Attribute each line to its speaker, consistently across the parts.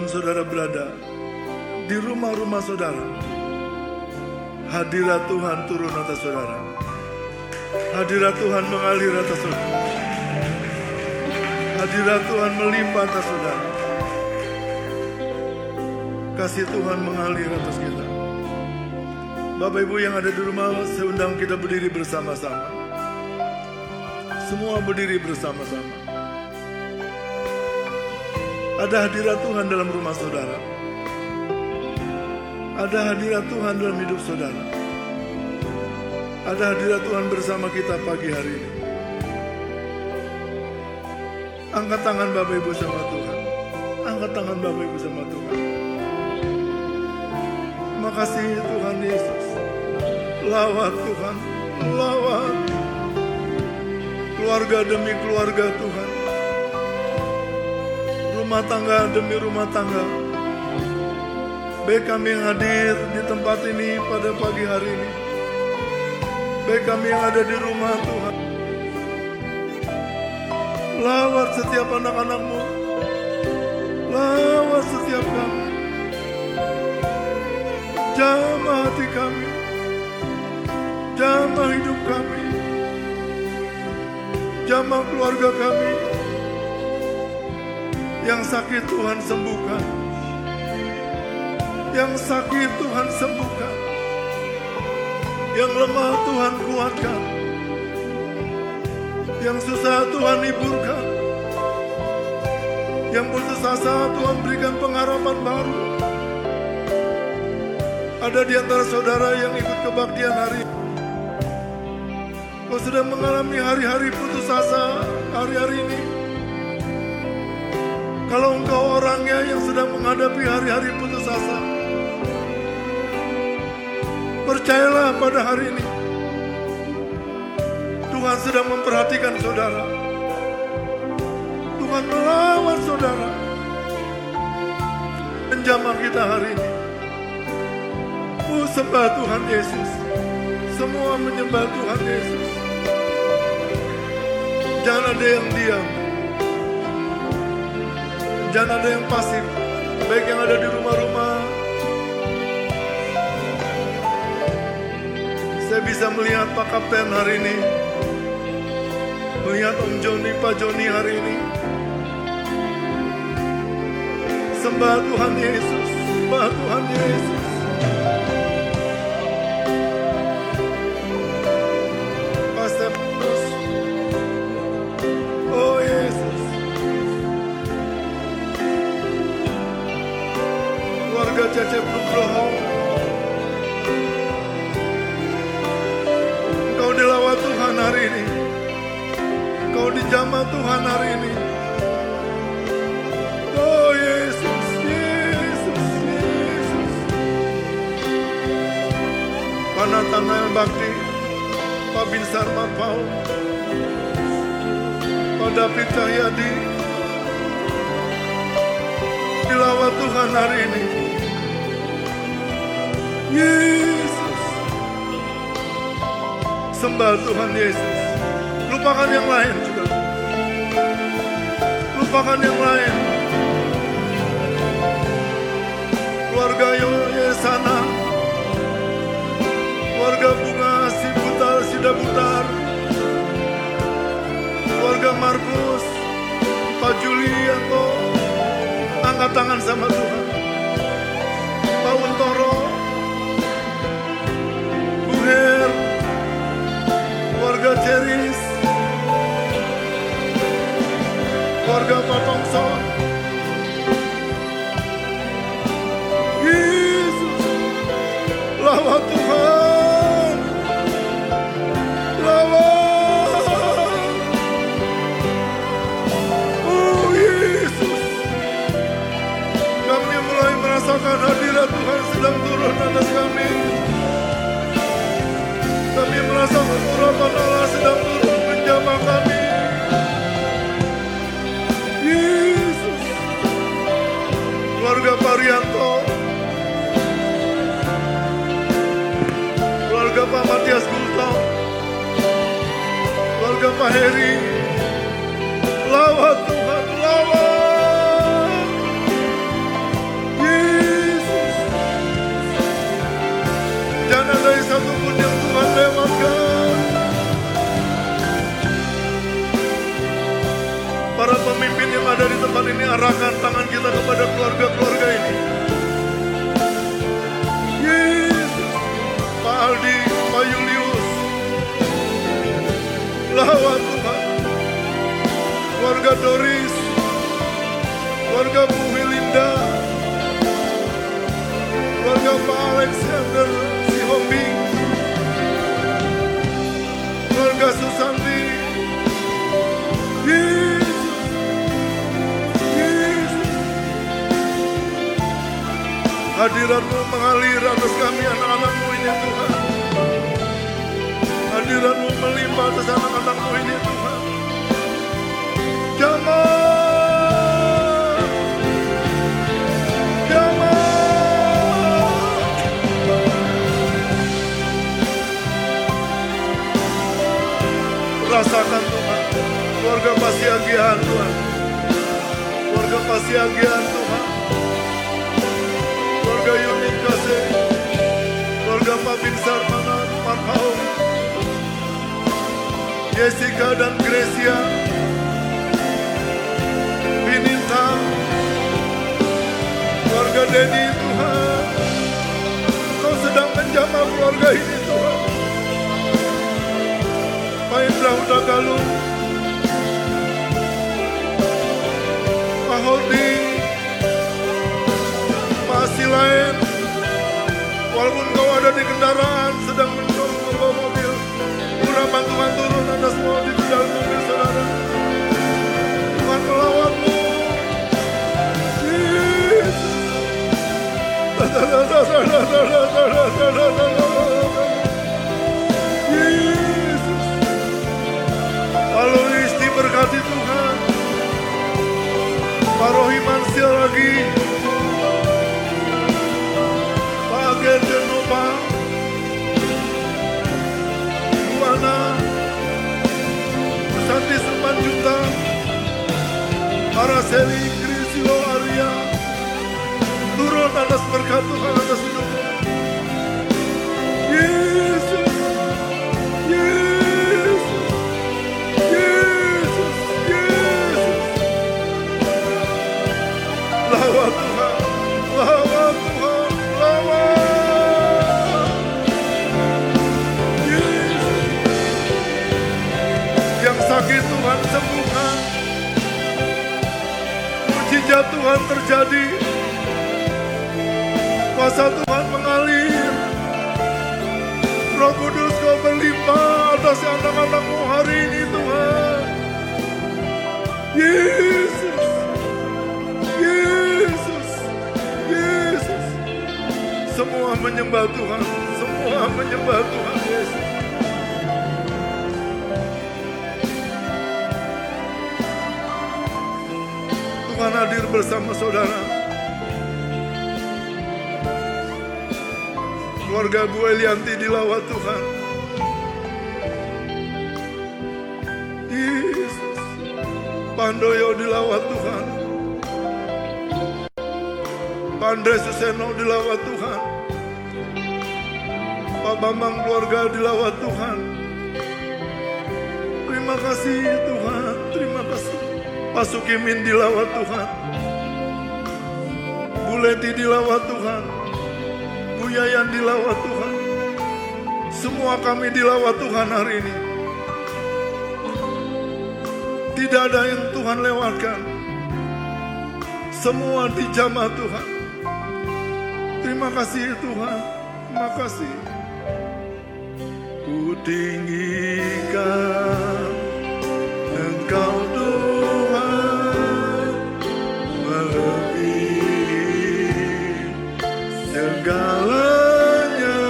Speaker 1: dimanapun saudara berada, di rumah-rumah saudara, hadirat Tuhan turun atas saudara. Hadirat Tuhan mengalir atas saudara. Hadirat Tuhan melimpah atas saudara. Kasih Tuhan mengalir atas kita. Bapak Ibu yang ada di rumah, saya undang kita berdiri bersama-sama. Semua berdiri bersama-sama. Ada hadirat Tuhan dalam rumah saudara. Ada hadirat Tuhan dalam hidup saudara. Ada hadirat Tuhan bersama kita pagi hari ini. Angkat tangan Bapak Ibu sama Tuhan. Angkat tangan Bapak Ibu sama Tuhan. Terima kasih Tuhan Yesus. Lawat Tuhan, lawat. Keluarga demi keluarga Tuhan. Rumah tangga demi rumah tangga. Baik kami yang hadir di tempat ini pada pagi hari ini. Baik kami yang ada di rumah Tuhan. Lawat setiap anak-anak-Mu. Lawat setiap kami. Jamah hati kami. Jamah hidup kami. Jamah keluarga kami. Yang sakit Tuhan sembuhkan. Yang sakit Tuhan sembuhkan. Yang lemah Tuhan kuatkan. Yang susah Tuhan hiburkan. Yang putus asa Tuhan berikan pengharapan baru. Ada di antara saudara yang ikut kebaktian hari ini. Kau sedang mengalami hari-hari putus asa hari-hari ini. Kalau engkau orangnya yang sedang menghadapi hari-hari putus asa, percayalah pada hari ini. Tuhan sedang memperhatikan saudara. Tuhan melawan saudara. Menjamah kita hari ini. Sembah Tuhan Yesus. Semua menyembah Tuhan Yesus. Jangan ada yang diam. Jangan ada yang pasif. Baik yang ada di rumah-rumah. Saya bisa melihat Pak Kapten hari ini. Melihat Om Joni, Pak Joni hari ini. Sembah Tuhan Yesus. Sembah Tuhan Yesus. Oh Yesus. Keluarga Cecep Nugroho, Engkau dilawat Tuhan hari ini. Engkau dijamah Tuhan hari ini. Oh Yesus, Yesus, Yesus. Pak Nathanael Bakti, Pak Binsar Mapau, Pak David Cahyadi, dilawat Tuhan hari ini. Yesus. Sembah Tuhan Yesus. Lupakan yang lain juga. Lupakan yang lain. Keluarga Yesana, keluarga Bunga Sidabutar, keluarga Markus, Pak Julianto, angkat tangan sama Tuhan. Pak Untoro, Bu Her, keluarga Ceris, keluarga Pak Tongson. Yesus, lawat Tuhan, lawat. Oh Yesus, kami mulai merasakan hadirat Tuhan sedang turun atas kami. Kami merasakan urapan Allah sedang turun menjamah kami. Yesus. Keluarga Parianto, keluarga Pak Matias Gulto, keluarga Pak Heri, lawat Tuhan, lawat. keluarga Doris, keluarga Bu Wilinda, keluarga Pak Alexander Sihombing, keluarga Susanti. Hadirat-Mu mengalir atas kami anak-anak-Mu ini Tuhan. Hadirat-Mu melimpah atas anak-anak-Mu ini Tuhan. Jamah, jamah. Rasakan Tuhan, keluarga Pasiagian Tuhan. Keluarga Pasiagian Tuhan. Keluarga Yunin Kasih, keluarga Pak Binsar Manan, Pak Paul, Jessica dan Gracia, Vinita, keluarga Dedi Tuhan. Kau sedang menjamah keluarga ini Tuhan. Pak Indra Udagalung, Pak Holding, masih lain, walaupun kau ada di kendaraan sedang membawa mobil, urapan Tuhan turun atas semua di dalam mobil saudara. Tuhan melawat-Mu, Yesus. Lalu isti berkati Tuhan, Pak Rohiman lagi, Genova, Buana, Santi Sulman Juta, Araceli, Krisilo, Arya, turun atas berkat Tuhan atas hidupmu. Yesus, Yesus, Yesus, Yesus. Lawat Tuhan, lawat Tuhan, lawat. Sakit Tuhan sembuhkan, mujizat Tuhan terjadi, kuasa Tuhan mengalir, Roh Kudus Kau berlimpah atas anak-anak-Mu hari ini Tuhan. Yesus, Yesus, Yesus. Semua menyembah Tuhan, semua menyembah Tuhan Yesus. Tuhan hadir bersama saudara. Keluarga Bu Elianti dilawat Tuhan. Yesus. Pandoyo dilawat Tuhan. Pandre Suseno dilawat Tuhan. Pak Bambang keluarga dilawat Tuhan. Terima kasih Tuhan, terima kasih. Pak Sukimin dilawat Tuhan, Bu Leti dilawat Tuhan, Bu Yayan dilawat Tuhan. Semua kami dilawat Tuhan hari ini. Tidak ada yang Tuhan lewatkan. Semua dijamah Tuhan. Terima kasih Tuhan, terima kasih. Ku tinggikan Engkau Tuhan, melebihi segalanya,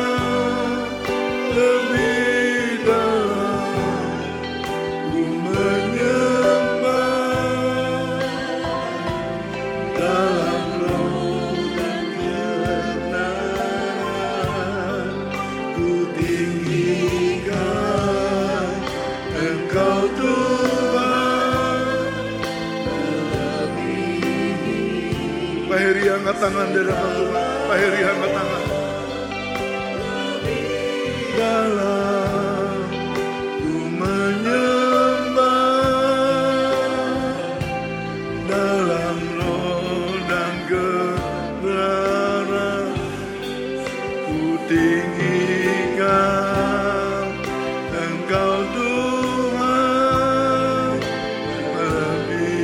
Speaker 1: lebih dalam ku menyembah dalam roh dan kebenaran. Ku tinggikan Engkau Tuhan, melebihi. Pak Heri angkat tangan di depan Tuhan. Pak Heri angkat tangan. Dalam ku menyembah dalam roh dan kebenaran. Ku tinggikan Engkau Tuhan, melebihi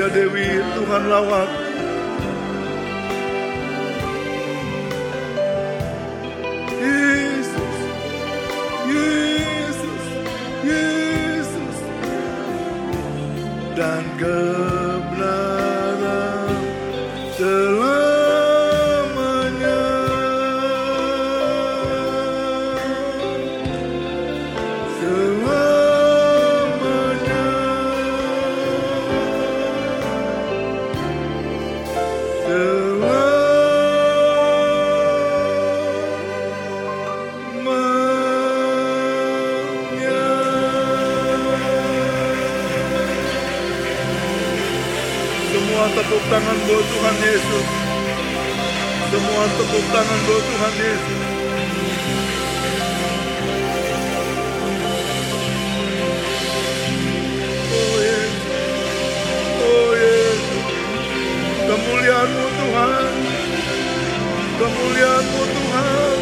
Speaker 1: Maria Dewi, Tuhan lawat. Yesus, Yesus, Yesus. Dan kebenaran selamanya. Selamanya. Semua tepuk tangan buat Tuhan Yesus. Semua tepuk tangan buat Tuhan Yesus. Oh Yesus, oh Yesus. Kemuliaan-Mu Tuhan, kemuliaan-Mu Tuhan,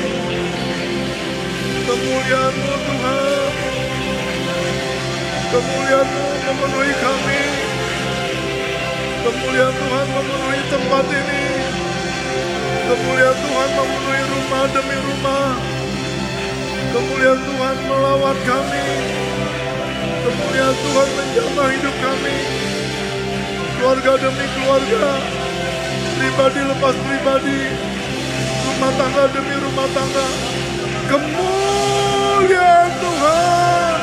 Speaker 1: kemuliaan-Mu Tuhan, kemuliaan-Mu memenuhi kami. Kemuliaan Tuhan memenuhi tempat ini. Kemuliaan Tuhan memenuhi rumah demi rumah. Kemuliaan Tuhan melawat kami. Kemuliaan Tuhan menjamah hidup kami. Keluarga demi keluarga, pribadi lepas pribadi, rumah tangga demi rumah tangga. Kemuliaan Tuhan.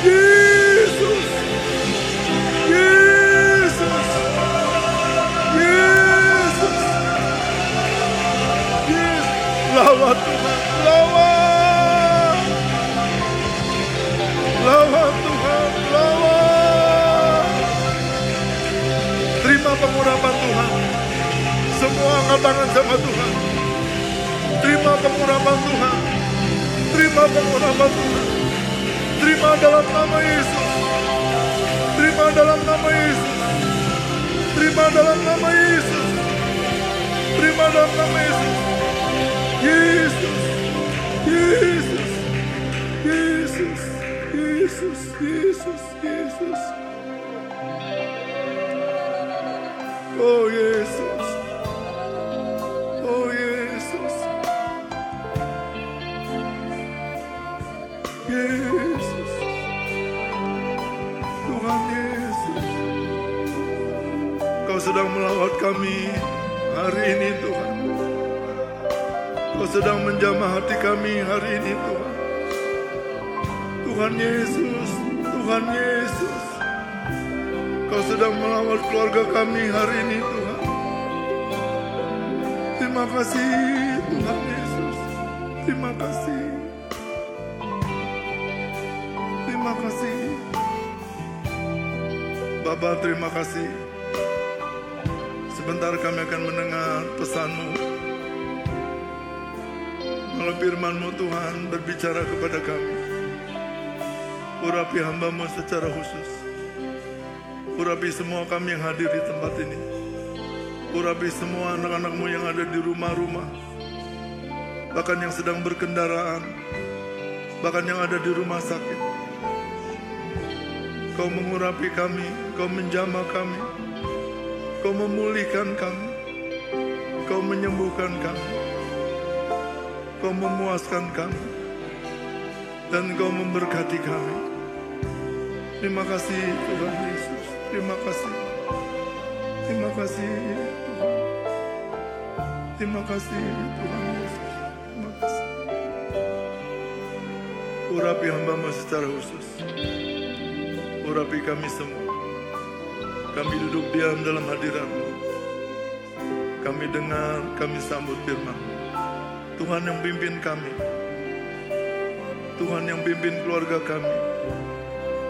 Speaker 1: Yesus, Yesus, Yesus, Yesus. Lawat Tuhan, lawat, lawat Tuhan, lawat. Terima pengurapan Tuhan. Semua angkat tangan sama Tuhan. Terima pengurapan Tuhan. Terima pengurapan Tuhan. Terima dalam nama Yesus. Terima dalam nama Yesus. Terima dalam nama Yesus. Terima dalam nama Yesus. Yesus, Yesus, Yesus, Yesus, Yesus, Yesus. Oh Yesus, oh Yesus, Yesus, Tuhan Yesus. Kau sedang melawat kami hari ini Tuhan. Kau sedang menjamah hati kami hari ini Tuhan. Tuhan Yesus, Tuhan Yesus. Kau sedang melawat keluarga kami hari ini Tuhan. Terima kasih Tuhan Yesus. Terima kasih. Terima kasih. Bapa, terima kasih. Sebentar kami akan mendengar pesan-Mu. Kalau firman-Mu Tuhan berbicara kepada kami. Urapi hamba-Mu secara khusus. Urapi semua kami yang hadir di tempat ini. Urapi semua anak-anak-Mu yang ada di rumah-rumah. Bahkan yang sedang berkendaraan. Bahkan yang ada di rumah sakit. Kau mengurapi kami. Kau menjamah kami. Kau memulihkan kami. Kau menyembuhkan kami. Kau memuaskan kami. Dan Kau memberkati kami. Terima kasih Tuhan Yesus. Terima kasih. Terima kasih Tuhan. Terima kasih Tuhan Yesus. Terima kasih. Urapi hamba-Mu secara khusus. Urapi kami semua. Kami duduk diam dalam hadirat-Mu. Kami dengar, kami sambut firman-Mu. Tuhan yang pimpin kami. Tuhan yang pimpin keluarga kami.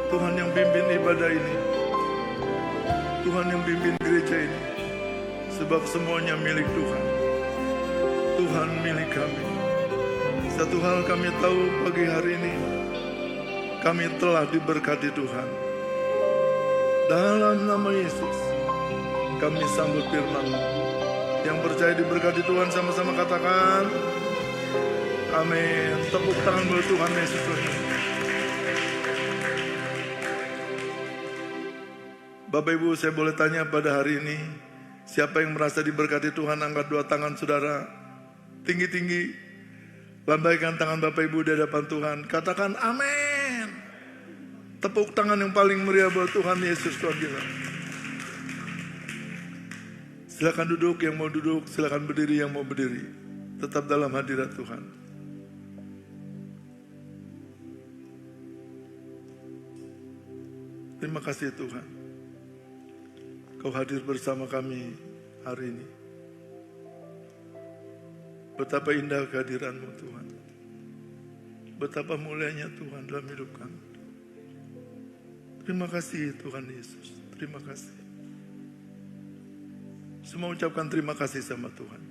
Speaker 1: Tuhan yang pimpin ibadah ini. Tuhan yang pimpin gereja ini. Sebab semuanya milik Tuhan. Tuhan milik kami. Satu hal kami tahu pagi hari ini. Kami telah diberkati Tuhan. Dalam nama Yesus. Kami sambut firman-Mu. Yang percaya diberkati Tuhan sama-sama katakan amin. Tepuk tangan buat Tuhan Yesus. Bapak Ibu, saya boleh tanya pada hari ini, siapa yang merasa diberkati Tuhan, angkat dua tangan saudara, tinggi-tinggi, lambaikan tangan Bapak Ibu di hadapan Tuhan, katakan amin. Tepuk tangan yang paling meriah buat Tuhan Yesus Tuhan kita. Silakan duduk yang mau duduk, silakan berdiri yang mau berdiri. Tetap dalam hadirat Tuhan. Terima kasih Tuhan. Kau hadir bersama kami hari ini. Betapa indah kehadiran-Mu Tuhan. Betapa mulianya Tuhan dalam hidup kami. Terima kasih Tuhan Yesus. Terima kasih. Semua ucapkan terima kasih sama Tuhan.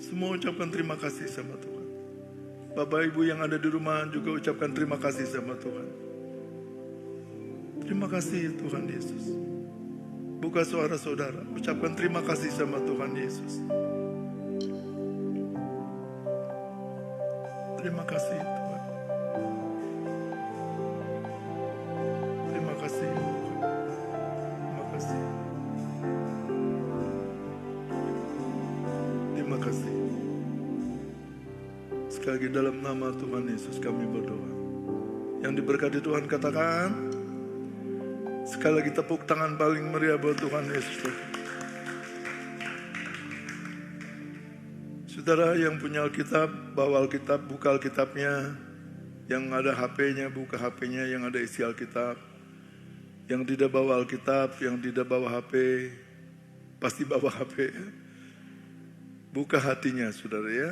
Speaker 1: Semua ucapkan terima kasih sama Tuhan. Bapak Ibu yang ada di rumah juga ucapkan terima kasih sama Tuhan. Terima kasih Tuhan Yesus. Buka suara saudara, ucapkan terima kasih sama Tuhan Yesus. Terima kasih Tuhan. Terima kasih Tuhan. Terima kasih. Terima kasih. Sekali lagi dalam nama Tuhan Yesus kami berdoa. Yang diberkati Tuhan katakan. Sekali lagi tepuk tangan paling meriah buat Tuhan Yesus. Saudara yang punya Alkitab, bawa Alkitab, buka Alkitabnya. Yang ada HP-nya, buka HP-nya yang ada isi Alkitab. Yang tidak bawa Alkitab, yang tidak bawa HP, pasti bawa HP. Buka hatinya, saudara ya.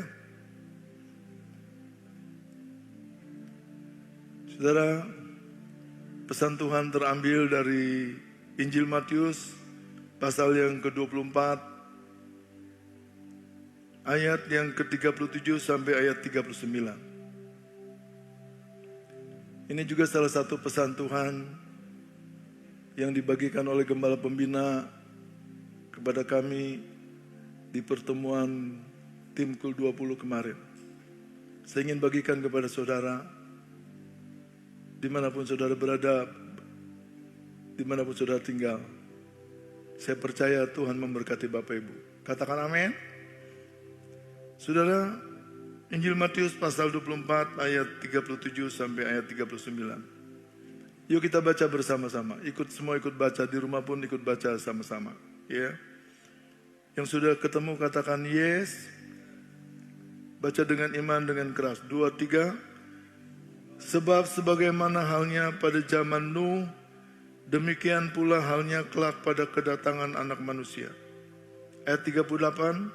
Speaker 1: Saudara, pesan Tuhan terambil dari Injil Matius pasal yang ke-24 ayat yang ke-37 sampai ayat 39. Ini juga salah satu pesan Tuhan yang dibagikan oleh Gembala Pembina kepada kami di pertemuan tim Kul 20 kemarin. Saya ingin bagikan kepada saudara dimanapun saudara berada, dimanapun saudara tinggal. Saya percaya Tuhan memberkati Bapak Ibu. Katakan amin. Saudara, Injil Matius pasal 24 ayat 37 sampai ayat 39. Yuk kita baca bersama-sama. Semua ikut baca, di rumah pun ikut baca sama-sama. Ya. Yang sudah ketemu katakan yes. Baca dengan iman, dengan keras. 2, 3. Sebab sebagaimana halnya pada zaman Nuh, demikian pula halnya kelak pada kedatangan anak manusia. Ayat 38,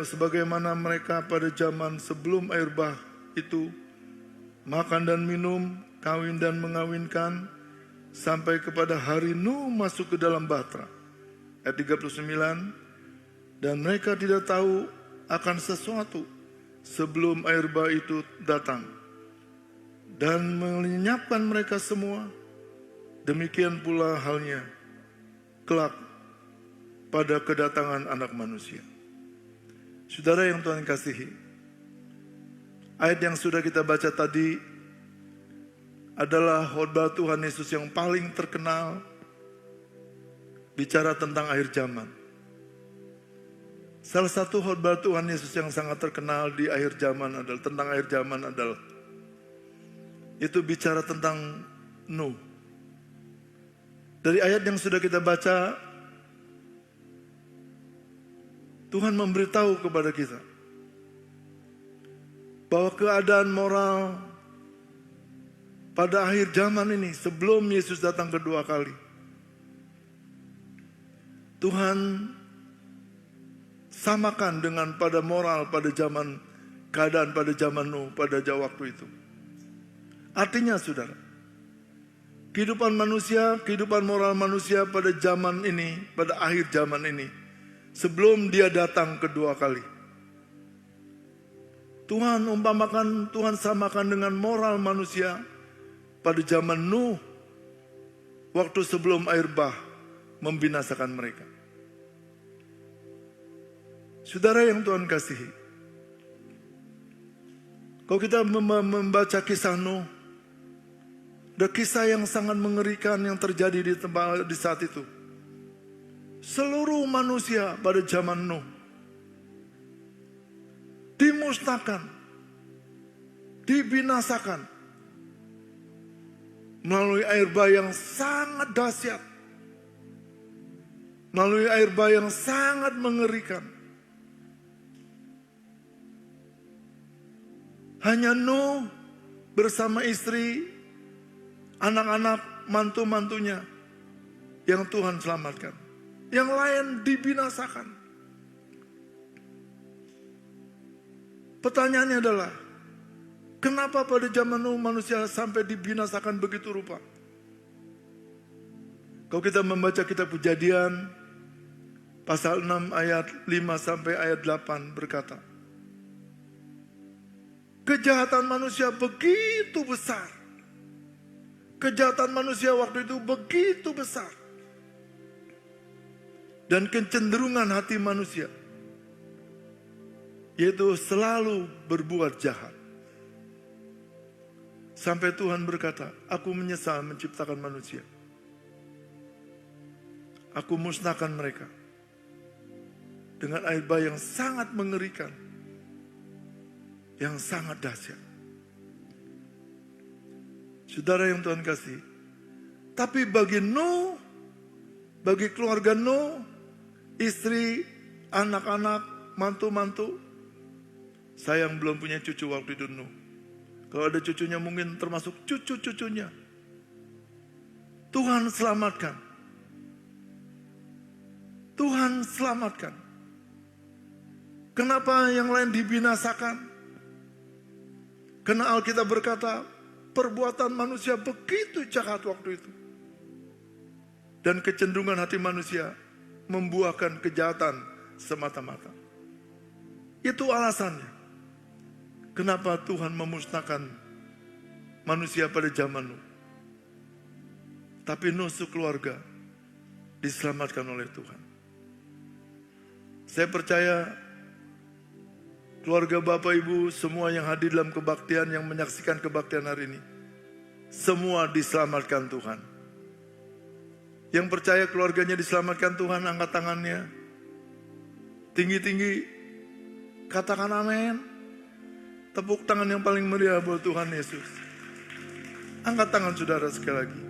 Speaker 1: sebagaimana mereka pada zaman sebelum air bah itu, makan dan minum, kawin dan mengawinkan, sampai kepada hari Nuh masuk ke dalam bahtera. Ayat 39, dan mereka tidak tahu akan sesuatu sebelum air bah itu datang dan melenyapkan mereka semua. Demikian pula halnya kelak pada kedatangan anak manusia. Saudara yang Tuhan kasihi, ayat yang sudah kita baca tadi adalah khotbah Tuhan Yesus yang paling terkenal bicara tentang akhir zaman. Salah satu khotbah Tuhan Yesus yang sangat terkenal di akhir zaman adalah tentang akhir zaman adalah itu bicara tentang Nuh. Dari ayat yang sudah kita baca, Tuhan memberitahu kepada kita bahwa keadaan moral pada akhir zaman ini, sebelum Yesus datang kedua kali, Tuhan samakan dengan pada moral pada zaman, keadaan pada zaman Nuh pada waktu itu. Artinya saudara, kehidupan manusia, kehidupan moral manusia pada zaman ini, pada akhir zaman ini, sebelum dia datang kedua kali, Tuhan umpamakan, Tuhan samakan dengan moral manusia pada zaman Nuh, waktu sebelum air bah membinasakan mereka. Saudara yang Tuhan kasihi, kalau kita membaca kisah Nuh, Ada kisah yang sangat mengerikan yang terjadi di saat itu. Seluruh manusia pada zaman Nuh dimusnahkan, dibinasakan melalui air bah yang sangat dahsyat, melalui air bah yang sangat mengerikan. Hanya Nuh bersama istri, anak-anak, mantu-mantunya yang Tuhan selamatkan. Yang lain dibinasakan. Pertanyaannya adalah, kenapa pada zaman Nuh manusia sampai dibinasakan begitu rupa? Kalau kita membaca kitab Kejadian pasal 6 ayat 5 sampai ayat 8 berkata, kejahatan manusia begitu besar. Kejahatan manusia waktu itu begitu besar. Dan kecenderungan hati manusia, yaitu selalu berbuat jahat. Sampai Tuhan berkata, aku menyesal menciptakan manusia. Aku musnahkan mereka dengan air bah yang sangat mengerikan, yang sangat dahsyat. Saudara yang Tuhan kasih, tapi bagi Nuh, bagi keluarga Nuh, istri, anak-anak, mantu-mantu, saya yang belum punya cucu waktu itu Nuh. Kalau ada cucunya mungkin termasuk cucu-cucunya. Tuhan selamatkan. Tuhan selamatkan. Kenapa yang lain dibinasakan? Karena Alkitab berkata, perbuatan manusia begitu jahat waktu itu. Dan kecenderungan hati manusia membuahkan kejahatan semata-mata. Itu alasannya. Kenapa Tuhan memusnahkan manusia pada zaman Nuh. Tapi Nuh sekeluarga diselamatkan oleh Tuhan. Saya percaya keluarga Bapak Ibu, semua yang hadir dalam kebaktian, yang menyaksikan kebaktian hari ini, semua diselamatkan Tuhan. Yang percaya keluarganya diselamatkan Tuhan, angkat tangannya. Tinggi-tinggi, katakan amin. Tepuk tangan yang paling meriah buat Tuhan Yesus. Angkat tangan saudara sekali lagi.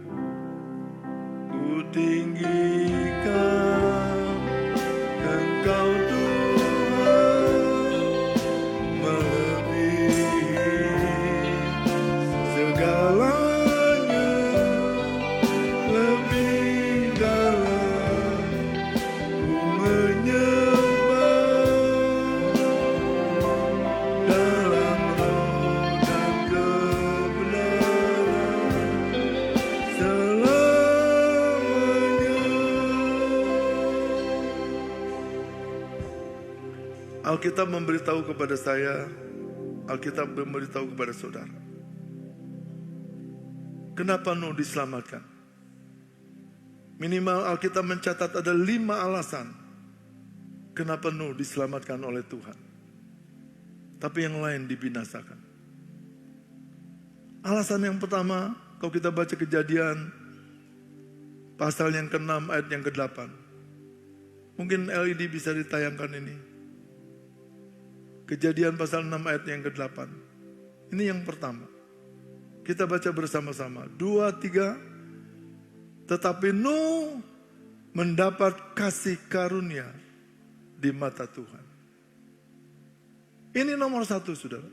Speaker 1: Ku tinggikan Engkau Tuhan, melebihi segalanya, lebih dalam ku menyembah dalam roh dan kebenaran selamanya. Alkitab memberitahu kepada saya, Alkitab memberitahu kepada saudara, kenapa Nuh diselamatkan? Minimal Alkitab mencatat ada 5 alasan kenapa Nuh diselamatkan oleh Tuhan. Tapi yang lain dibinasakan. Alasan yang pertama, kalau kita baca Kejadian pasal yang ke-6 ayat yang ke-8. Mungkin LED bisa ditayangkan ini. Kejadian pasal 6 ayat yang ke-8. Ini yang pertama. Kita baca bersama-sama. 2, 3. Tetapi Nuh mendapat kasih karunia di mata Tuhan. Ini nomor 1, saudara.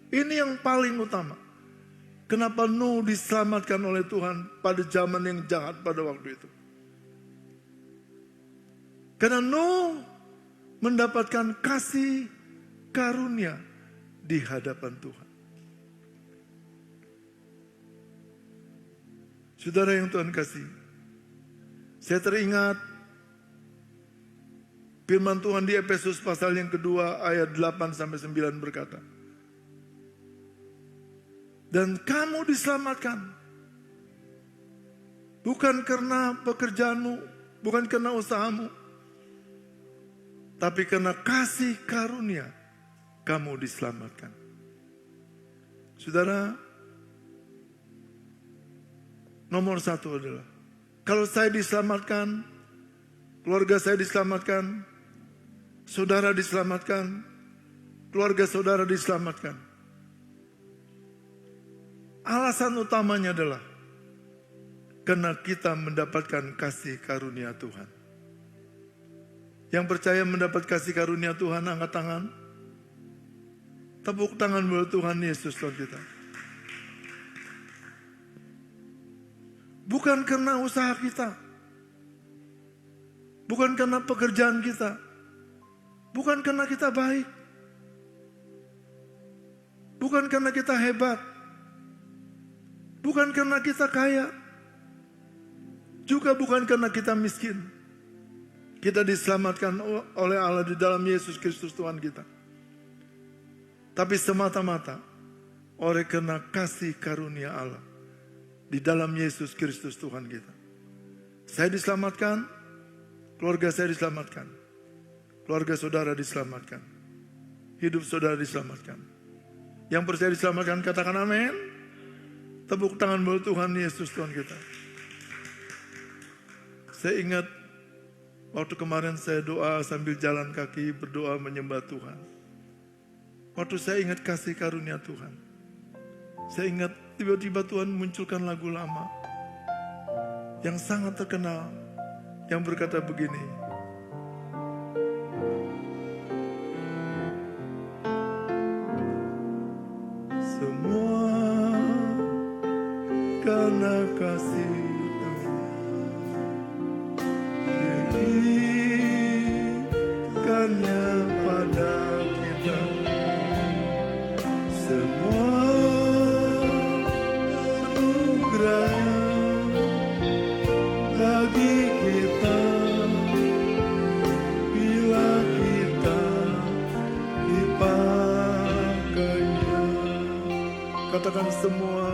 Speaker 1: Ini yang paling utama. Kenapa Nuh diselamatkan oleh Tuhan pada zaman yang jahat pada waktu itu? Karena Nuh mendapatkan kasih karunia di hadapan Tuhan. Saudara yang Tuhan kasih, saya teringat firman Tuhan di Efesus pasal yang kedua ayat 8-9 berkata, dan kamu diselamatkan bukan karena pekerjaanmu, bukan karena usahamu, tapi karena kasih karunia kamu diselamatkan. Saudara, nomor satu adalah, kalau saya diselamatkan, keluarga saya diselamatkan, saudara diselamatkan, keluarga saudara diselamatkan. Alasan utamanya adalah karena kita mendapatkan kasih karunia Tuhan. Yang percaya mendapat kasih karunia Tuhan, angkat tangan. Tepuk tangan buat Tuhan Yesus Tuhan kita. Bukan karena usaha kita. Bukan karena pekerjaan kita. Bukan karena kita baik. Bukan karena kita hebat. Bukan karena kita kaya. Juga bukan karena kita miskin. Kita diselamatkan oleh Allah di dalam Yesus Kristus Tuhan kita. Tapi semata-mata oleh karena kasih karunia Allah di dalam Yesus Kristus Tuhan kita. Saya diselamatkan, keluarga saya diselamatkan, keluarga saudara diselamatkan, hidup saudara diselamatkan. Yang percaya diselamatkan katakan amin. Tepuk tangan buat Tuhan Yesus Tuhan kita. Saya ingat waktu kemarin saya doa sambil jalan kaki berdoa menyembah Tuhan. Waktu saya ingat kasih karunia Tuhan. Saya ingat tiba-tiba Tuhan munculkan lagu lama yang sangat terkenal, yang berkata begini. Semua karena kasih diberikannya pada kita. Semua anugerah bagi kita bila kita dipakainya. Katakan semua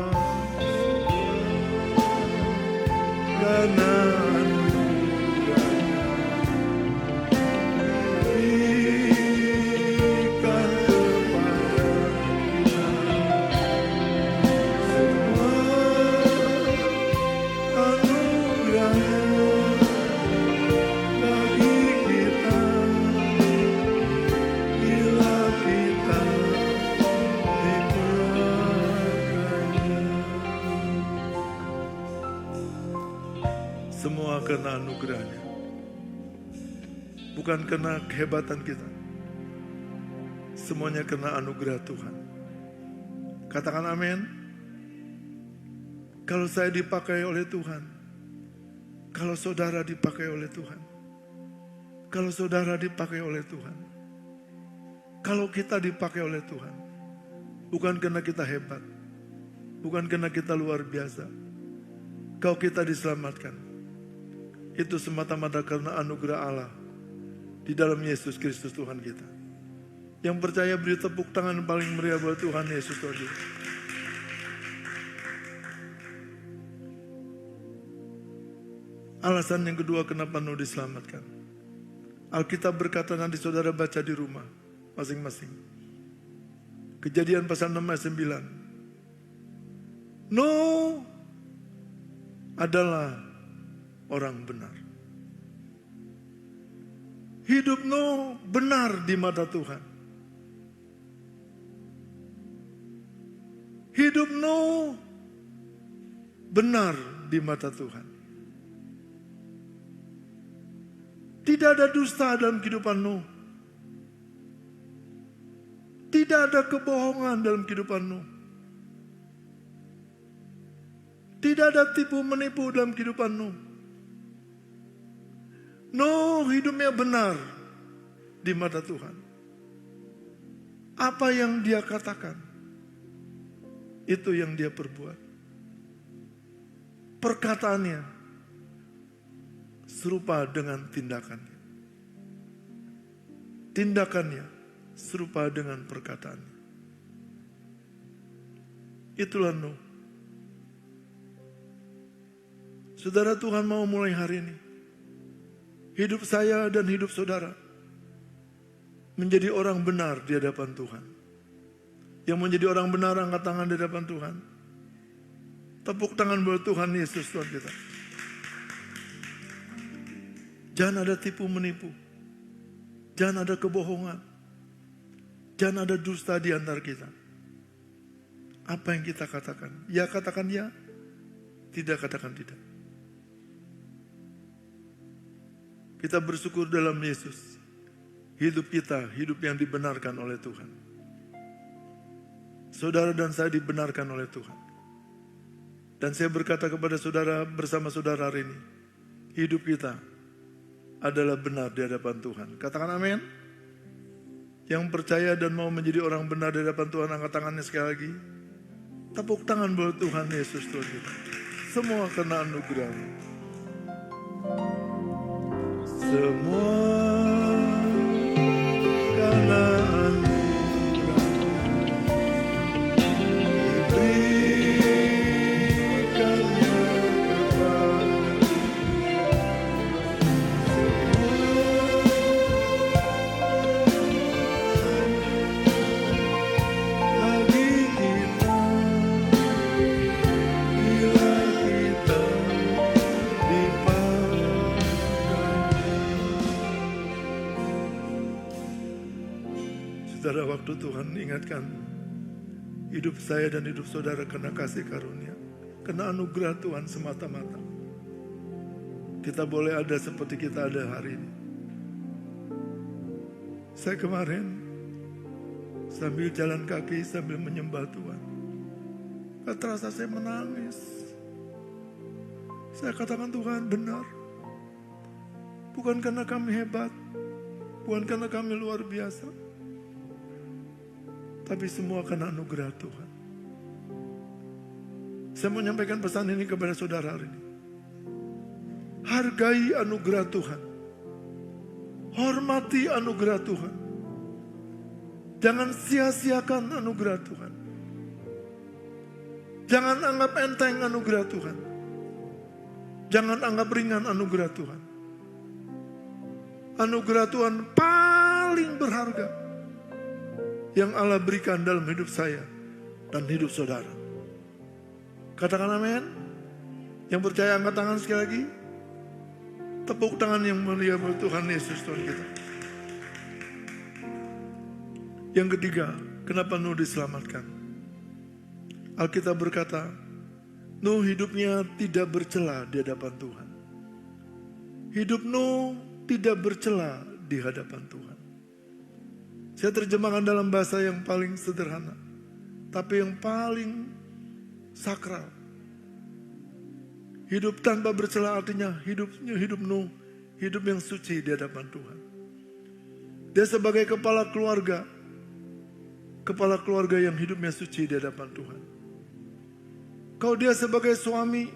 Speaker 1: karena semua karena anugerahnya. Bukan karena kehebatan kita. Semuanya karena anugerah Tuhan. Katakan amin. Kalau saya dipakai oleh Tuhan. Kalau saudara dipakai oleh Tuhan. Kalau saudara dipakai oleh Tuhan. Kalau kita dipakai oleh Tuhan. Bukan karena kita hebat. Bukan karena kita luar biasa. Kalau kita diselamatkan. Itu semata-mata karena anugerah Allah di dalam Yesus Kristus Tuhan kita. Yang percaya beri tepuk tangan paling meriah buat Tuhan Yesus Tuhan kita. Alasan yang kedua kenapa Nuh diselamatkan. Alkitab berkata, nanti saudara baca di rumah masing-masing. Kejadian pasal 6 ayat 9. Nuh adalah orang benar. Hidup Nuh benar di mata Tuhan. Hidup Nuh benar di mata Tuhan. Tidak ada dusta dalam kehidupan Nuh. Tidak ada kebohongan dalam kehidupan Nuh. Tidak ada tipu menipu dalam kehidupan Nuh. Nuh hidupnya benar di mata Tuhan. Apa yang dia katakan, itu yang dia perbuat. Perkataannya serupa dengan tindakannya. Tindakannya serupa dengan perkataannya. Itulah Nuh. Saudara, Tuhan mau mulai hari ini hidup saya dan hidup saudara menjadi orang benar di hadapan Tuhan. Yang menjadi orang benar angkat tangan di hadapan Tuhan. Tepuk tangan buat Tuhan Yesus Tuhan kita. Jangan ada tipu menipu. Jangan ada kebohongan. Jangan ada dusta di antara kita. Apa yang kita katakan? Ya katakan ya. Tidak katakan tidak. Kita bersyukur dalam Yesus. Hidup kita, hidup yang dibenarkan oleh Tuhan. Saudara dan saya dibenarkan oleh Tuhan. Dan saya berkata kepada saudara bersama saudara hari ini. Hidup kita adalah benar di hadapan Tuhan. Katakan amin. Yang percaya dan mau menjadi orang benar di hadapan Tuhan, angkat tangannya sekali lagi. Tepuk tangan buat Tuhan Yesus Tuhan kita. Semua karena anugerah. Semua karena waktu Tuhan ingatkan hidup saya dan hidup saudara karena kasih karunia, karena anugerah Tuhan semata-mata. Kita boleh ada seperti kita ada hari ini. Saya kemarin sambil jalan kaki, sambil menyembah Tuhan, gak terasa saya menangis. Saya katakan Tuhan benar. Bukan karena kami hebat, bukan karena kami luar biasa, tapi semua karena anugerah Tuhan. Saya mau menyampaikan pesan ini kepada saudara hari ini. Hargai anugerah Tuhan. Hormati anugerah Tuhan. Jangan sia-siakan anugerah Tuhan. Jangan anggap enteng anugerah Tuhan. Jangan anggap ringan anugerah Tuhan. Anugerah Tuhan paling berharga yang Allah berikan dalam hidup saya dan hidup saudara. Katakan amin. Yang percaya angkat tangan sekali lagi. Tepuk tangan yang mulia buat Tuhan Yesus Tuhan kita. Yang ketiga, kenapa Nuh diselamatkan? Alkitab berkata, Nuh hidupnya tidak bercela di hadapan Tuhan. Hidup Nuh tidak bercela di hadapan Tuhan. Saya terjemahkan dalam bahasa yang paling sederhana, tapi yang paling sakral. Hidup tanpa bercela artinya hidup Nuh, hidup yang suci di hadapan Tuhan. Dia sebagai kepala keluarga yang hidupnya suci di hadapan Tuhan. Kalau dia sebagai suami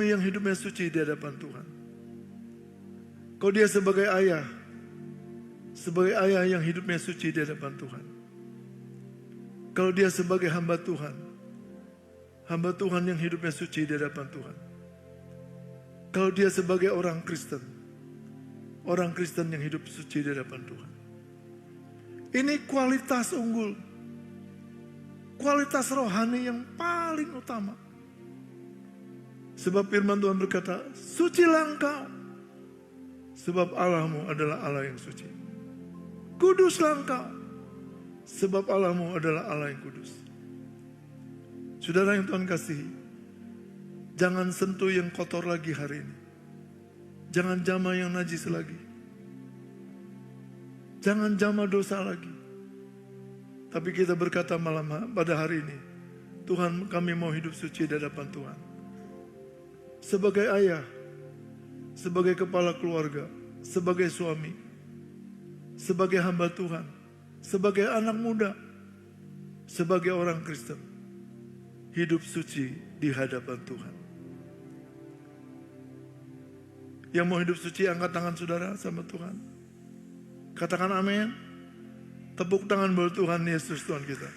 Speaker 1: yang hidupnya suci di hadapan Tuhan. Kalau dia sebagai ayah yang hidupnya suci di hadapan Tuhan. Kalau dia sebagai hamba Tuhan yang hidupnya suci di hadapan Tuhan. Kalau dia sebagai orang Kristen yang hidup suci di hadapan Tuhan. Ini kualitas unggul, kualitas rohani yang paling utama. Sebab firman Tuhan berkata, sucilah engkau, sebab Allahmu adalah Allah yang suci. Kuduslah engkau, sebab Allahmu adalah Allah yang kudus. Saudara yang Tuhan kasihi, jangan sentuh yang kotor lagi hari ini. Jangan jamah yang najis lagi. Jangan jamah dosa lagi. Tapi kita berkata malam pada hari ini, Tuhan, kami mau hidup suci di hadapan Tuhan. Sebagai ayah, sebagai kepala keluarga, sebagai suami, sebagai hamba Tuhan, sebagai anak muda, sebagai orang Kristen, hidup suci di hadapan Tuhan. Yang mau hidup suci, angkat tangan saudara sama Tuhan. Katakan amin. Tepuk tangan buat Tuhan Yesus Tuhan kita.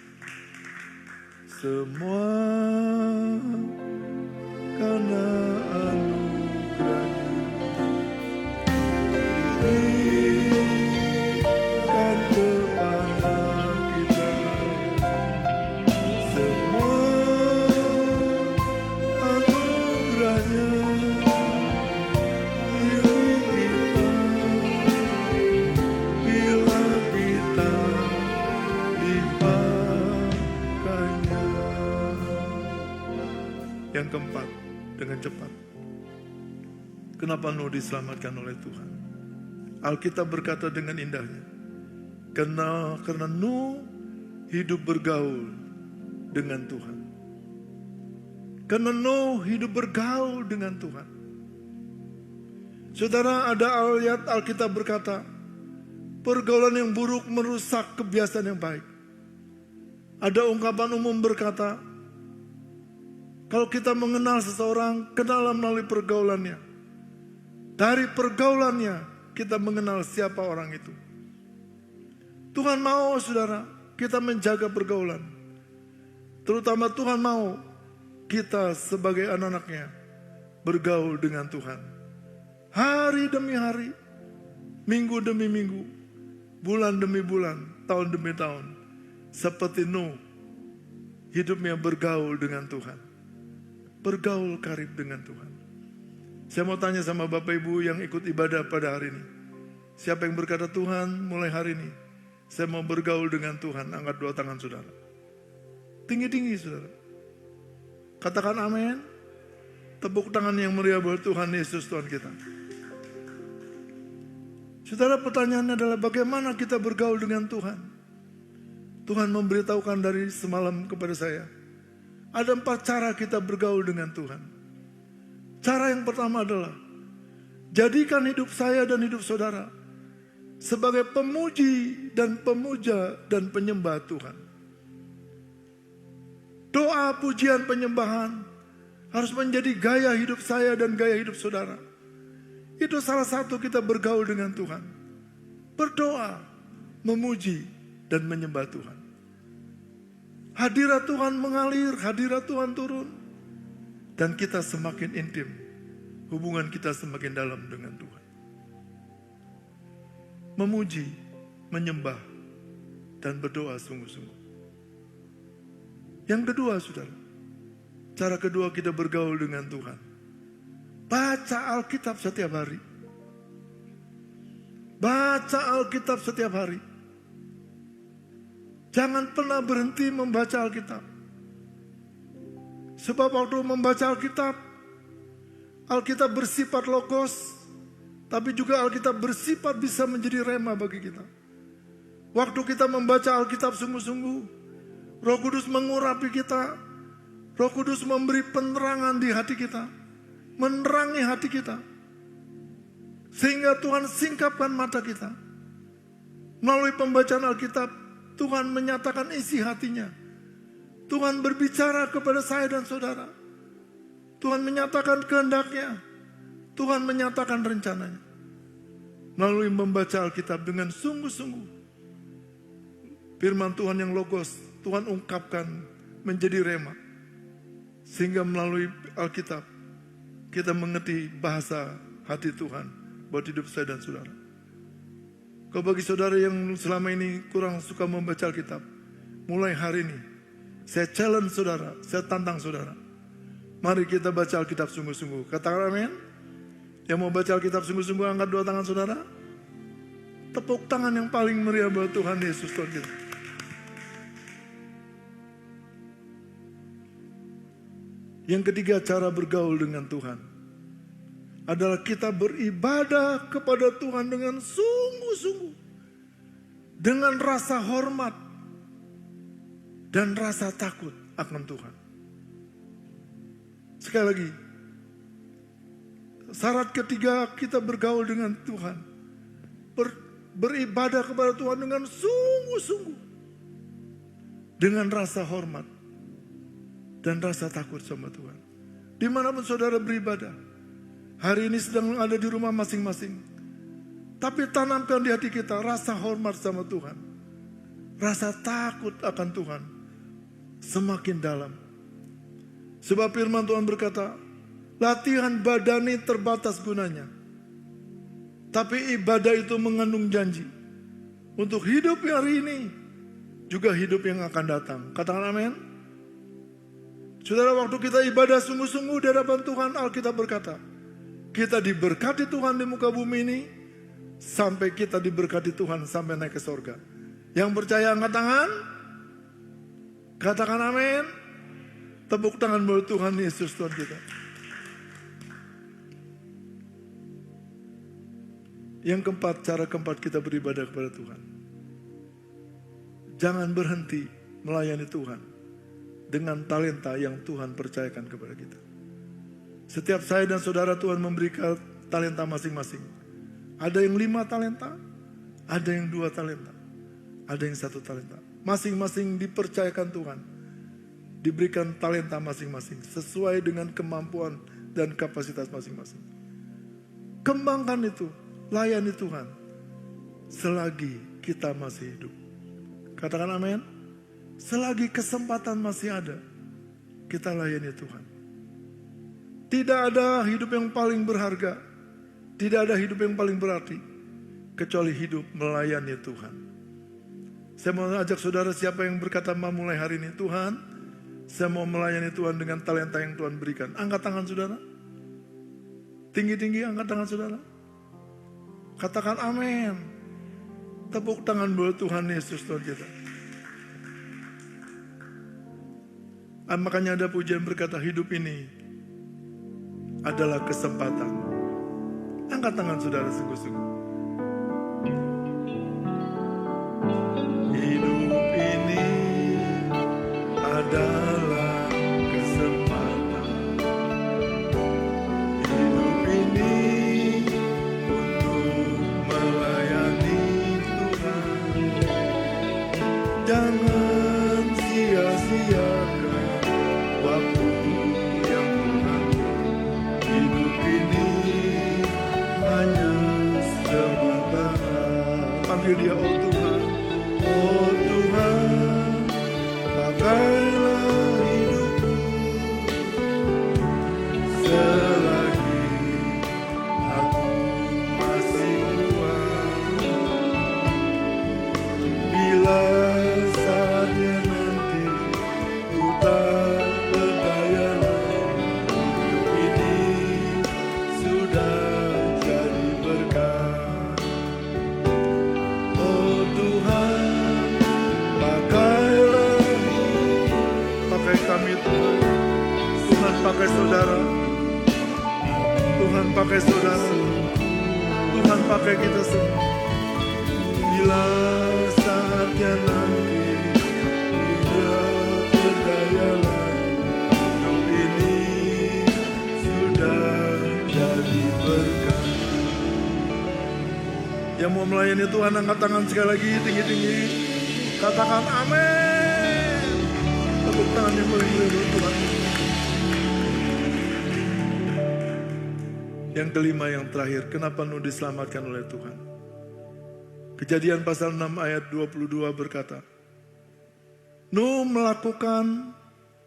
Speaker 1: Semua karena anugerah-Nya. Berikan kepada kita semua Kenapa Nuh diselamatkan oleh Tuhan? Alkitab berkata dengan indahnya, karena Nuh hidup bergaul dengan Tuhan. Karena Nuh hidup bergaul dengan Tuhan. Saudara, ada ayat Alkitab berkata, pergaulan yang buruk merusak kebiasaan yang baik. Ada ungkapan umum berkata, kalau kita mengenal seseorang, kenal melalui pergaulannya. Dari pergaulannya, kita mengenal siapa orang itu. Tuhan mau, saudara, kita menjaga pergaulan. Terutama Tuhan mau kita sebagai anak-anaknya bergaul dengan Tuhan. Hari demi hari, minggu demi minggu, bulan demi bulan, tahun demi tahun. Seperti Nuh, hidupnya bergaul dengan Tuhan. Bergaul karib dengan Tuhan. Saya mau tanya sama Bapak Ibu yang ikut ibadah pada hari ini. Siapa yang berkata, Tuhan, mulai hari ini saya mau bergaul dengan Tuhan? Angkat dua tangan saudara. Tinggi-tinggi saudara. Katakan amin. Tepuk tangan yang meriah buat Tuhan Yesus Tuhan kita. Saudara, pertanyaannya adalah bagaimana kita bergaul dengan Tuhan? Tuhan memberitahukan dari semalam kepada saya. Ada 4 cara kita bergaul dengan Tuhan. Cara yang pertama adalah jadikan hidup saya dan hidup saudara sebagai pemuji dan pemuja dan penyembah Tuhan. Doa, pujian, penyembahan harus menjadi gaya hidup saya dan gaya hidup saudara. Itu salah satu kita bergaul dengan Tuhan. Berdoa, memuji, dan menyembah Tuhan. Hadirat Tuhan mengalir, hadirat Tuhan turun. Dan kita semakin intim. Hubungan kita semakin dalam dengan Tuhan. Memuji, menyembah, dan berdoa sungguh-sungguh. Yang kedua, saudara. Cara kedua kita bergaul dengan Tuhan. Baca Alkitab setiap hari. Baca Alkitab setiap hari. Jangan pernah berhenti membaca Alkitab. Sebab waktu membaca Alkitab, Alkitab bersifat logos, tapi juga Alkitab bersifat bisa menjadi rema bagi kita. Waktu kita membaca Alkitab sungguh-sungguh, Roh Kudus mengurapi kita, Roh Kudus memberi penerangan di hati kita, menerangi hati kita, sehingga Tuhan singkapkan mata kita. Melalui pembacaan Alkitab, Tuhan menyatakan isi hatinya. Tuhan berbicara kepada saya dan saudara. Tuhan menyatakan kehendaknya. Tuhan menyatakan rencananya. Melalui membaca Alkitab dengan sungguh-sungguh. Firman Tuhan yang logos, Tuhan ungkapkan menjadi rema. Sehingga melalui Alkitab, kita mengerti bahasa hati Tuhan buat hidup saya dan saudara. Kalau bagi saudara yang selama ini kurang suka membaca Alkitab, mulai hari ini, saya challenge saudara, saya tantang saudara. Mari kita baca Alkitab sungguh-sungguh. Katakan amin. Yang mau baca Alkitab sungguh-sungguh, angkat dua tangan saudara. Tepuk tangan yang paling meriah buat Tuhan Yesus Tuhan kita. Yang ketiga, cara bergaul dengan Tuhan adalah kita beribadah kepada Tuhan dengan sungguh-sungguh. Dengan rasa hormat dan rasa takut akan Tuhan. Sekali lagi, syarat ketiga kita bergaul dengan Tuhan, beribadah kepada Tuhan dengan sungguh-sungguh, dengan rasa hormat dan rasa takut sama Tuhan. Dimanapun saudara beribadah, hari ini sedang ada di rumah masing-masing, tapi tanamkan di hati kita rasa hormat sama Tuhan, rasa takut akan Tuhan semakin dalam. Sebab firman Tuhan berkata, latihan badani terbatas gunanya, tapi ibadah itu mengandung janji untuk hidup hari ini, juga hidup yang akan datang. Katakan amin. Saudara, waktu kita ibadah sungguh-sungguh di hadapan Tuhan, Alkitab berkata, kita diberkati Tuhan di muka bumi ini, sampai kita diberkati Tuhan sampai naik ke surga. Yang percaya angkat tangan. Katakan amin. Tepuk tangan buat Tuhan Yesus Tuhan kita. Yang keempat, cara keempat kita beribadah kepada Tuhan. Jangan berhenti melayani Tuhan dengan talenta yang Tuhan percayakan kepada kita. Setiap saya dan saudara Tuhan memberikan talenta masing-masing. Ada yang 5 talenta, ada yang 2 talenta, ada yang 1 talenta. Masing-masing dipercayakan Tuhan. Diberikan talenta masing-masing sesuai dengan kemampuan dan kapasitas masing-masing. Kembangkan itu, layani Tuhan selagi kita masih hidup. Katakan amin. Selagi kesempatan masih ada, kita layani Tuhan. Tidak ada hidup yang paling berharga, tidak ada hidup yang paling berarti kecuali hidup melayani Tuhan. Saya mau ajak saudara, siapa yang berkata mau mulai hari ini, Tuhan, saya mau melayani Tuhan dengan talenta yang Tuhan berikan. Angkat tangan saudara. Tinggi-tinggi angkat tangan saudara. Katakan amin. Tepuk tangan buat Tuhan Yesus Tuhan kita. Makanya ada pujian berkata, hidup ini adalah kesempatan. Angkat tangan saudara sungguh-sungguh. Hidup ini adalah kesempatan. Hidup ini untuk melayani Tuhan. Jangan sia-siakan waktu yang Tuhan beri. Hidup ini hanya sementara. Panggil dia, oh Tuhan, oh Tuhan, pakailah hidupku selagi aku masih kuat. Bila saatnya nanti ku tak berdaya lagi, hidup ini sudah jadi berkat. Oh Tuhan, pakailah hidupku. Pakai kami Tuhan. Tuhan pakai saudara. Tuhan pakai saudara. Tuhan pakai kita semua. Bila saatnya nanti tidak berdaya lagi, hidup ini sudah jadi berkat. Yang mau melayani Tuhan, angkat tangan sekali lagi tinggi-tinggi. Katakan amin. Tepuk tangan yang paling mulia Tuhan. Yang kelima, yang terakhir, kenapa Nuh diselamatkan oleh Tuhan? Kejadian pasal 6 ayat 22 berkata, Nuh melakukan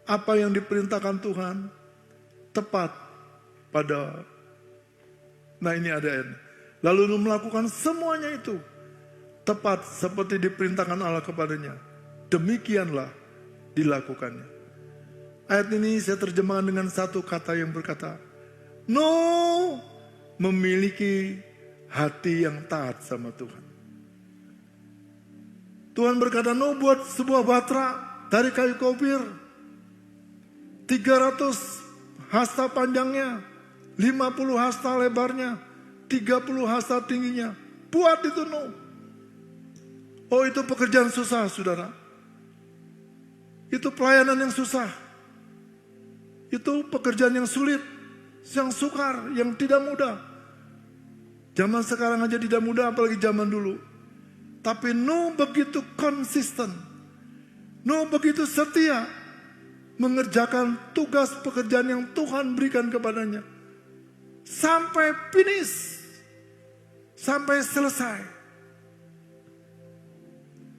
Speaker 1: apa yang diperintahkan Tuhan tepat pada, nah ini ada ayat. Lalu Nuh melakukan semuanya itu tepat seperti diperintahkan Allah kepadanya. Demikianlah dilakukannya. Ayat ini saya terjemahkan dengan satu kata yang berkata, Nuh memiliki hati yang taat sama Tuhan. Tuhan berkata, Nuh buat sebuah batra dari kayu kopir, 300 hasta panjangnya, 50 hasta lebarnya, 30 hasta tingginya. Buat itu Nuh. Oh, itu pekerjaan susah saudara. Itu pelayanan yang susah. Itu pekerjaan yang sulit, yang sukar, yang tidak mudah. Zaman sekarang aja tidak mudah, apalagi zaman dulu. Tapi Nuh begitu konsisten. Nuh begitu setia mengerjakan tugas pekerjaan yang Tuhan berikan kepadanya. Sampai finish. Sampai selesai.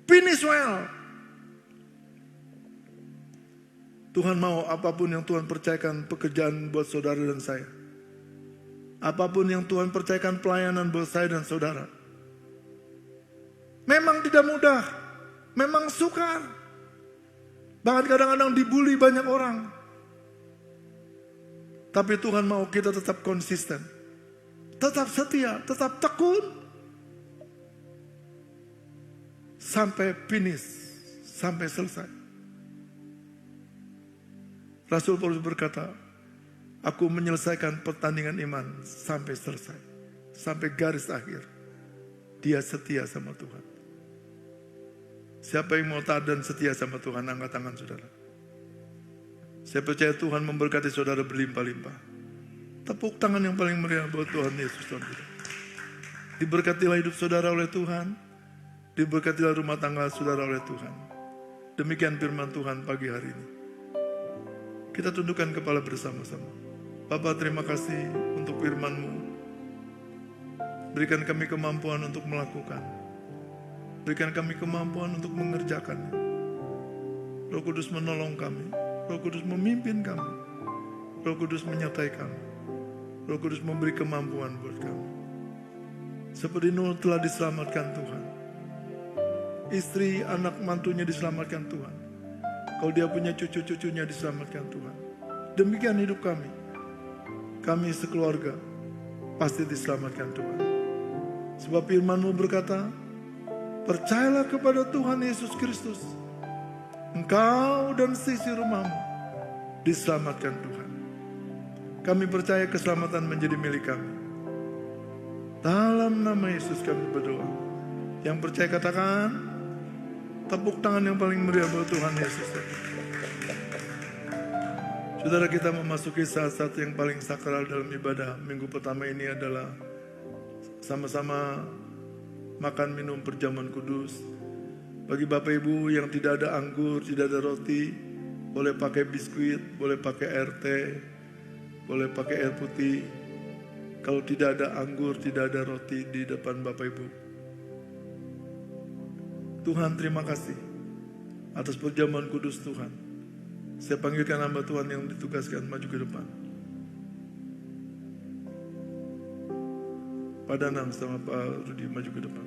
Speaker 1: Finish well. Tuhan mau apapun yang Tuhan percayakan pekerjaan buat saudara dan saya. Apapun yang Tuhan percayakan pelayanan buat saya dan saudara. Memang tidak mudah, memang sukar. Bahkan kadang-kadang dibully banyak orang. Tapi Tuhan mau kita tetap konsisten. Tetap setia, tetap tekun. Sampai finish, sampai selesai. Rasul Paulus berkata, aku menyelesaikan pertandingan iman sampai selesai. Sampai garis akhir. dia setia sama Tuhan. Siapa yang mau taat dan setia sama Tuhan, angkat tangan saudara. Saya percaya Tuhan memberkati saudara berlimpah-limpah. Tepuk tangan yang paling meriah buat Tuhan Yesus Tuhan kita. Diberkatilah hidup saudara oleh Tuhan. Diberkatilah rumah tangga saudara oleh Tuhan. Demikian firman Tuhan pagi hari ini. Kita tundukkan kepala bersama-sama. Bapa, terima kasih untuk firman-Mu. Berikan kami kemampuan untuk melakukan. Berikan kami kemampuan untuk mengerjakannya. Roh Kudus menolong kami. Roh Kudus memimpin kami. Roh Kudus menyertai kami. Roh Kudus memberi kemampuan buat kami. Seperti Nuh telah diselamatkan Tuhan. Istri, anak mantunya diselamatkan Tuhan. Kalau dia punya cucu-cucunya diselamatkan Tuhan. Demikian hidup kami. Kami sekeluarga pasti diselamatkan Tuhan. Sebab firman-Mu berkata, percayalah kepada Tuhan Yesus Kristus. Engkau dan sisi rumahmu diselamatkan Tuhan. Kami percaya keselamatan menjadi milik kami. Dalam nama Yesus kami berdoa. Yang percaya katakan, tepuk tangan yang paling meriah buat Tuhan Yesus. Saudara, kita memasuki saat-saat yang paling sakral dalam ibadah. Minggu pertama ini adalah sama-sama makan minum perjamuan kudus. Bagi Bapak Ibu yang tidak ada anggur, tidak ada roti, boleh pakai biskuit, boleh pakai air teh, boleh pakai air putih. Kalau tidak ada anggur, tidak ada roti di depan Bapak Ibu. Tuhan, terima kasih atas perjamuan kudus Tuhan. Saya panggilkan hamba Tuhan yang ditugaskan maju ke depan. Pak Danang sama Pak Rudi maju ke depan.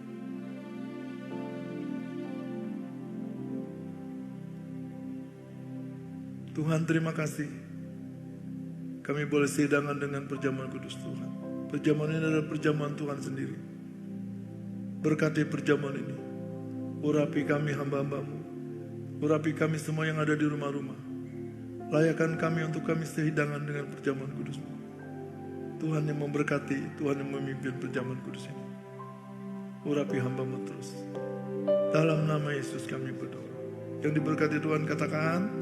Speaker 1: Tuhan, terima kasih. Kami boleh sehidangan dengan perjamuan kudus Tuhan. Perjamuan ini adalah perjamuan Tuhan sendiri. Berkati perjamuan ini. Urapi kami hamba-Hamba-Mu. Urapi kami semua yang ada di rumah-rumah. Layakan kami untuk kami sehidangan dengan perjamuan kudus-Mu. Tuhan yang memberkati, Tuhan yang memimpin perjamuan kudus ini. Urapi hamba-Mu terus. Dalam nama Yesus kami berdoa. Yang diberkati Tuhan katakan,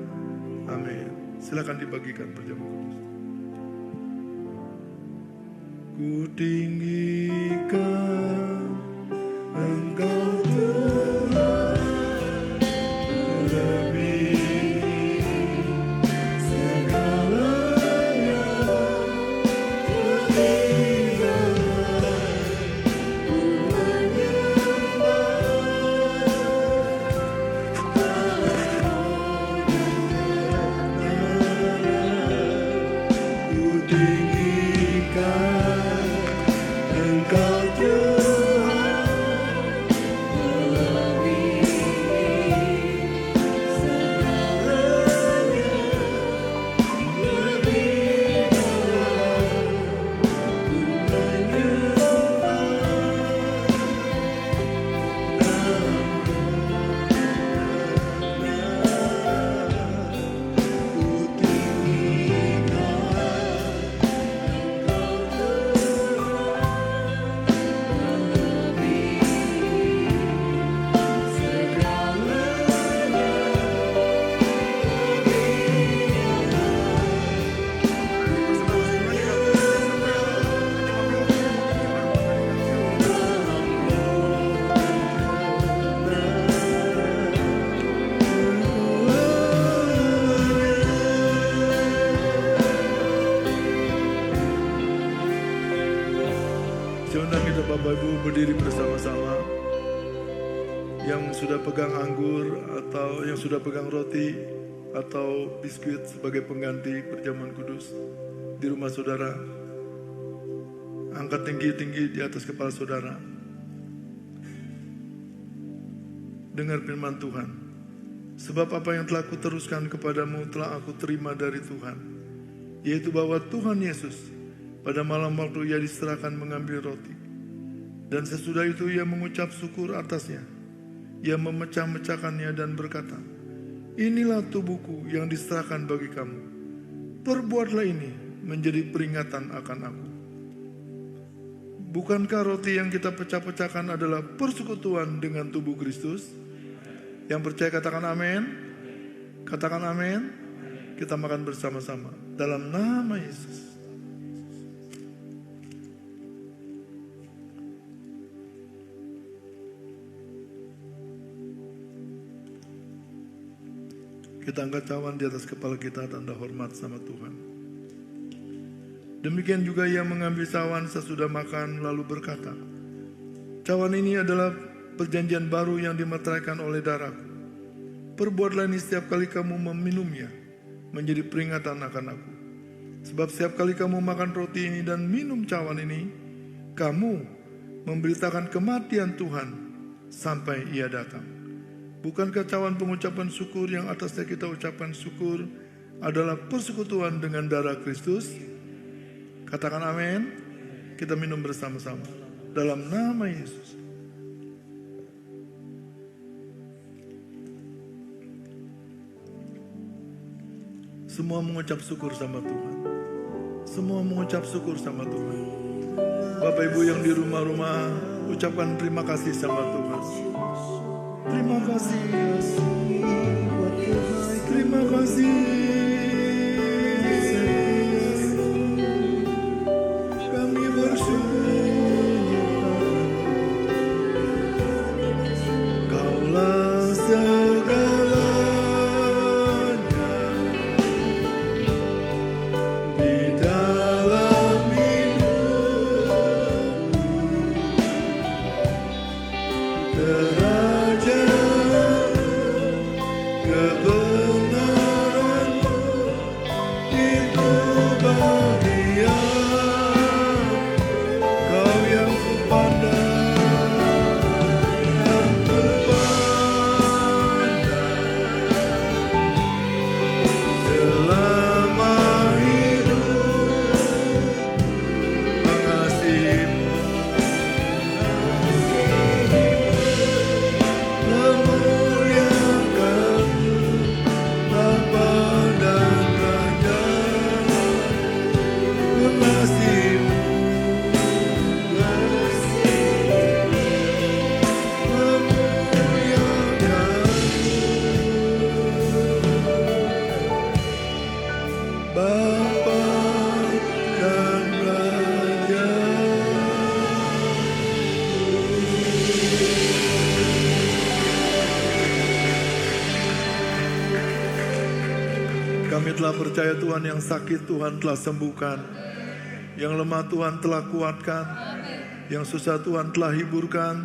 Speaker 1: amin. Silakan dibagikan perjamuan kudus. Ku tinggikan Engkau Tuhan, lebih segalanya. Ku tinggikan, ku menyembah ku tinggikan Engkau Tuhan, lebih segalanya, lebih ku menyembah ku Saya undang kita Bapak Ibu berdiri bersama-sama. Yang sudah pegang anggur atau yang sudah pegang roti atau biskuit sebagai pengganti perjamuan kudus di rumah saudara, angkat tinggi-tinggi di atas kepala saudara. Dengar firman Tuhan. Sebab apa yang telah kuteruskan kepadamu telah aku terima dari Tuhan, yaitu bahwa Tuhan Yesus pada malam waktu ia diserahkan mengambil roti, dan sesudah itu ia mengucap syukur atasnya. Ia memecah-mecahkannya dan berkata, inilah tubuhku yang diserahkan bagi kamu. Perbuatlah ini menjadi peringatan akan aku. Bukankah roti yang kita pecah-pecahkan adalah persekutuan dengan tubuh Kristus? Yang percaya katakan amin. Katakan amin. Kita makan bersama-sama dalam nama Yesus. Kita angkat cawan di atas kepala kita, tanda hormat sama Tuhan. Demikian juga ia mengambil cawan sesudah makan lalu berkata, cawan ini adalah perjanjian baru yang dimeteraikan oleh darahku. Perbuatlah ini setiap kali kamu meminumnya, menjadi peringatan akan aku. Sebab setiap kali kamu makan roti ini dan minum cawan ini, kamu memberitakan kematian Tuhan sampai ia datang. Bukankah cawan pengucapan syukur yang atasnya kita ucapkan syukur adalah persekutuan dengan darah Kristus? Katakan amin. Kita minum bersama-sama dalam nama Yesus. Semua mengucap syukur sama Tuhan. Semua mengucap syukur sama Tuhan. Bapak Ibu yang di rumah-rumah, ucapkan terima kasih sama Tuhan. Terima kasih. Terima kasih. Kami bersyukur. Kaulah segalanya di dalam hidupku. Kami telah percaya Tuhan, yang sakit Tuhan telah sembuhkan, yang lemah Tuhan telah kuatkan, yang susah Tuhan telah hiburkan,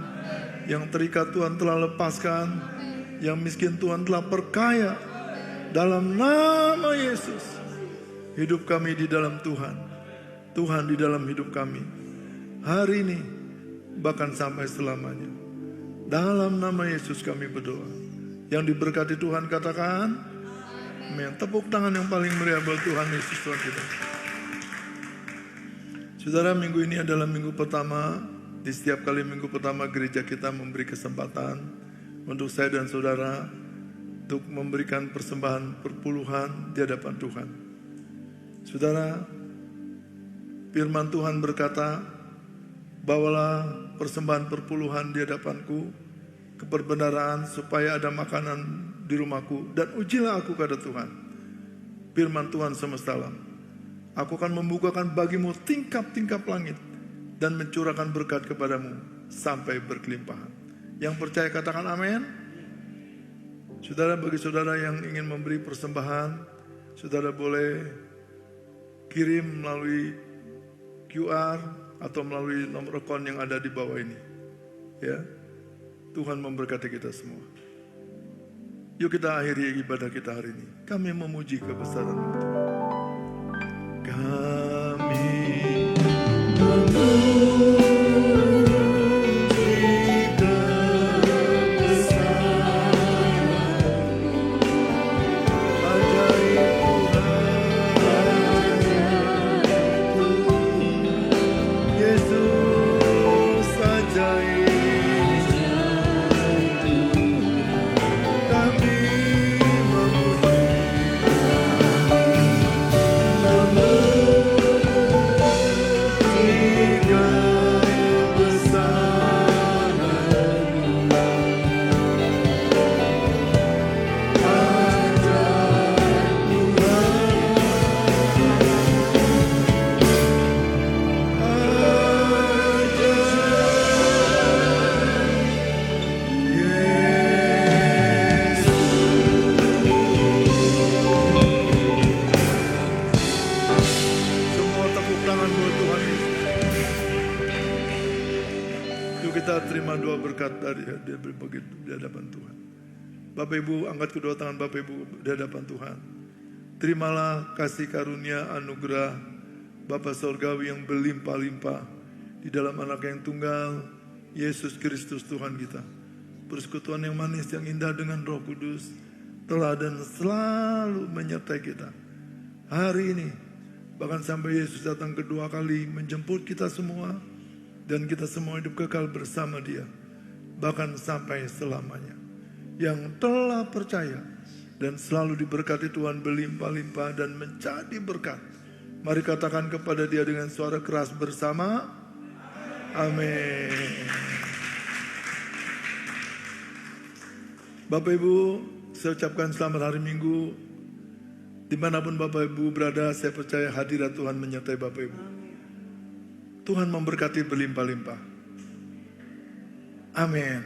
Speaker 1: yang terikat Tuhan telah lepaskan, yang miskin Tuhan telah perkaya. Dalam nama Yesus, hidup kami di dalam Tuhan, Tuhan di dalam hidup kami, hari ini bahkan sampai selamanya. Dalam nama Yesus kami berdoa. Yang diberkati Tuhan katakan amin. Tepuk tangan yang paling meriah buat Tuhan Yesus Tuhan kita. Saudara, minggu ini adalah minggu pertama. Di setiap kali minggu pertama gereja kita memberi kesempatan untuk saya dan saudara untuk memberikan persembahan perpuluhan di hadapan Tuhan. Saudara, firman Tuhan berkata, bawalah persembahan perpuluhan di hadapanku, keperbendaraan supaya ada makanan di rumahku, dan ujilah aku kata Tuhan. Firman Tuhan semesta alam, aku akan membukakan bagimu tingkap-tingkap langit dan mencurahkan berkat kepadamu sampai berkelimpahan. Yang percaya katakan amin. Saudara, bagi saudara yang ingin memberi persembahan, saudara boleh kirim melalui QR atau melalui nomor akun yang ada di bawah ini. Ya, Tuhan memberkati kita semua. Yuk kita akhiri ibadah kita hari ini. Kami memuji kebesaran-Mu. Kami memuji kebesaran-Mu. Ajaib Tuhan. Yesus ajaib. Kami memuji. kita terima doa berkat dari berbagai di hadapan Tuhan. Bapak Ibu, angkat kedua tangan Bapak Ibu di hadapan Tuhan. Terimalah kasih karunia anugerah Bapa Sorgawi yang berlimpah-limpah di dalam anak yang tunggal, Yesus Kristus Tuhan kita. Persekutuan yang manis, yang indah dengan Roh Kudus telah dan selalu menyertai kita. Hari ini, bahkan sampai Yesus datang kedua kali menjemput kita semua, dan kita semua hidup kekal bersama Dia, bahkan sampai selamanya. Yang telah percaya dan selalu diberkati Tuhan berlimpah-limpah dan menjadi berkat. Mari katakan kepada Dia dengan suara keras bersama, amin. Bapak Ibu, saya ucapkan selamat hari Minggu. Dimanapun Bapak Ibu berada, saya percaya hadirat Tuhan menyertai Bapak Ibu. Tuhan memberkati berlimpah-limpah. Amin.